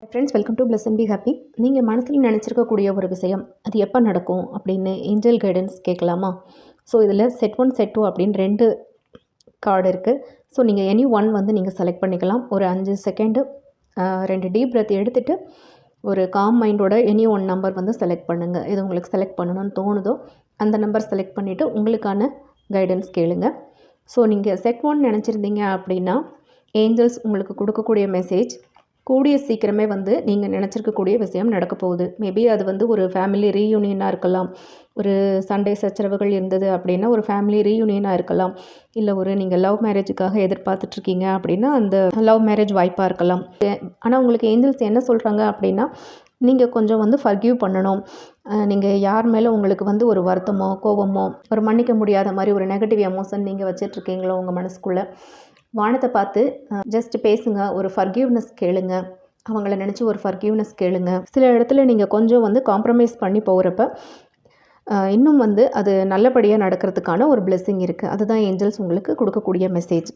Friends, welcome to plus and be happy. நீங்கள் மனசில் நினச்சிருக்கக்கூடிய ஒரு விஷயம் அது எப்போ நடக்கும் அப்படின்னு ஏஞ்சல் கைடன்ஸ் கேட்கலாமா? ஸோ இதில் செட் 1 செட் 2 அப்படின்னு 2 கார்டு இருக்குது. ஸோ நீங்கள் எனி ஒன் வந்து நீங்கள் செலக்ட் பண்ணிக்கலாம். ஒரு 5 செகண்டு 2 டீப் பிரெத் எடுத்துகிட்டு ஒரு காம் மைண்டோட எனி ஒன் நம்பர் வந்து செலக்ட் பண்ணுங்கள். இது உங்களுக்கு செலக்ட் பண்ணணும்னு தோணுதோ அந்த நம்பர் செலக்ட் பண்ணிவிட்டு உங்களுக்கான கைடன்ஸ் கேளுங்க. ஸோ நீங்கள் செட் 1 நினச்சிருந்தீங்க அப்படின்னா ஏஞ்சல்ஸ் உங்களுக்கு கொடுக்கக்கூடிய மெசேஜ், கூடிய சீக்கிரமே வந்து நீங்கள் நினச்சிருக்கக்கூடிய விஷயம் நடக்க போகுது. மேபி அது வந்து ஒரு ஃபேமிலி ரீயூனியனாக இருக்கலாம். ஒரு சண்டை சச்சரவுகள் இருந்தது அப்படின்னா ஒரு ஃபேமிலி ரீயூனியனாக இருக்கலாம். இல்லை ஒரு நீங்கள் லவ் மேரேஜுக்காக எதிர்பார்த்துட்ருக்கீங்க அப்படின்னா அந்த லவ் மேரேஜ் வாய்ப்பாக இருக்கலாம். ஆனால் உங்களுக்கு ஏஞ்சல்ஸ் என்ன சொல்கிறாங்க அப்படின்னா நீங்கள் கொஞ்சம் வந்து ஃபர்கிவ் பண்ணணும். நீங்கள் யார் மேலே உங்களுக்கு வந்து ஒரு வருத்தமோ கோபமோ ஒரு மன்னிக்க முடியாத மாதிரி ஒரு நெகட்டிவ் எமோஷன் நீங்கள் வச்சிட்ருக்கீங்களோ உங்கள் மனசுக்குள்ளே, வானத்தை பார்த்து ஜஸ்ட் பேசுங்க. ஒரு ஃபர்கிவ்னஸ் கேளுங்க. அவங்கள நினச்சி ஒரு ஃபர்கிவ்னஸ் கேளுங்க. சில இடத்துல நீங்கள் கொஞ்சம் வந்து காம்ப்ரமைஸ் பண்ணி போகிறப்ப இன்னும் வந்து அது நல்லபடியாக நடக்கிறதுக்கான ஒரு பிளெஸ்ஸிங் இருக்குது. அதுதான் ஏஞ்சல்ஸ் உங்களுக்கு கொடுக்கக்கூடிய மெசேஜ்.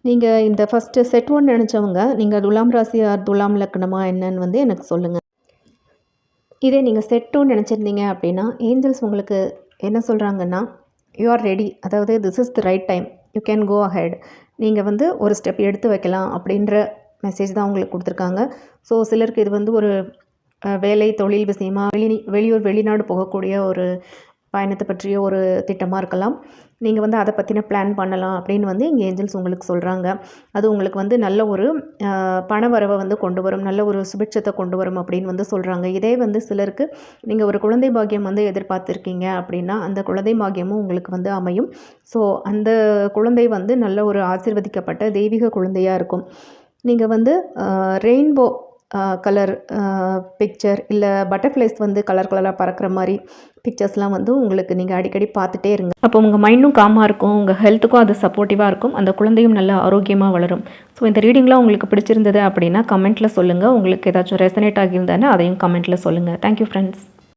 நீங்கள் இந்த ஃபஸ்ட்டு செட் 1 நினச்சவங்க நீங்கள் துலாம் ராசியா துலாம் லக்னமா என்னன்னு வந்து எனக்கு சொல்லுங்கள். இதே நீங்கள் செட் 2 நினச்சிருந்தீங்க அப்படின்னா ஏஞ்சல்ஸ் உங்களுக்கு என்ன சொல்கிறாங்கன்னா, யூ ஆர் ரெடி, அதாவது this is the right time, you can go ahead. நீங்கள் வந்து ஒரு ஸ்டெப் எடுத்து வைக்கலாம் அப்படின்ற மெசேஜ் தான் உங்களுக்கு கொடுத்துருக்காங்க. ஸோ சிலருக்கு இது வந்து ஒரு வேலை தொழில் விஷயமா வெளியூர் வெளிநாடு போகக்கூடிய ஒரு பயணத்தை பற்றிய ஒரு திட்டமாக இருக்கலாம். நீங்கள் வந்து அதை பற்றின பிளான் பண்ணலாம் அப்படின்னு வந்து இங்கே ஏஞ்சல்ஸ் உங்களுக்கு சொல்கிறாங்க. அது உங்களுக்கு வந்து நல்ல ஒரு பண வரவை வந்து கொண்டு வரும், நல்ல ஒரு சுபிட்சத்தை கொண்டு வரும் அப்படின்னு வந்து சொல்கிறாங்க. இதே வந்து சிலருக்கு நீங்கள் ஒரு குழந்தை பாக்கியம் வந்து எதிர்பார்த்துருக்கீங்க அப்படின்னா அந்த குழந்தை பாக்கியமும் உங்களுக்கு வந்து அமையும். ஸோ அந்த குழந்தை வந்து நல்ல ஒரு ஆசீர்வதிக்கப்பட்ட தெய்வீக குழந்தையாக இருக்கும். நீங்கள் வந்து ரெயின்போ கலர் பிக்சர் இல்லை பட்டர்ஃப்ளைஸ் வந்து கலர் கலராக பறக்கிற மாதிரி பிக்சர்ஸ்லாம் வந்து உங்களுக்கு நீங்கள் அடிக்கடி பார்த்துட்டே இருங்க. அப்போ உங்கள் மைண்டும் காமாக இருக்கும், உங்கள் ஹெல்த்துக்கும் அது சப்போர்ட்டிவாக இருக்கும், அந்த குழந்தையும் நல்ல ஆரோக்கியமாக வளரும். ஸோ இந்த ரீடிங்லாம் உங்களுக்கு பிடிச்சிருந்தது அப்படின்னா கமெண்ட்டில் சொல்லுங்கள். உங்களுக்கு ஏதாச்சும் ரெசனேட் ஆகியிருந்தானே அதையும் கமெண்ட்டில் சொல்லுங்கள். Thank you friends.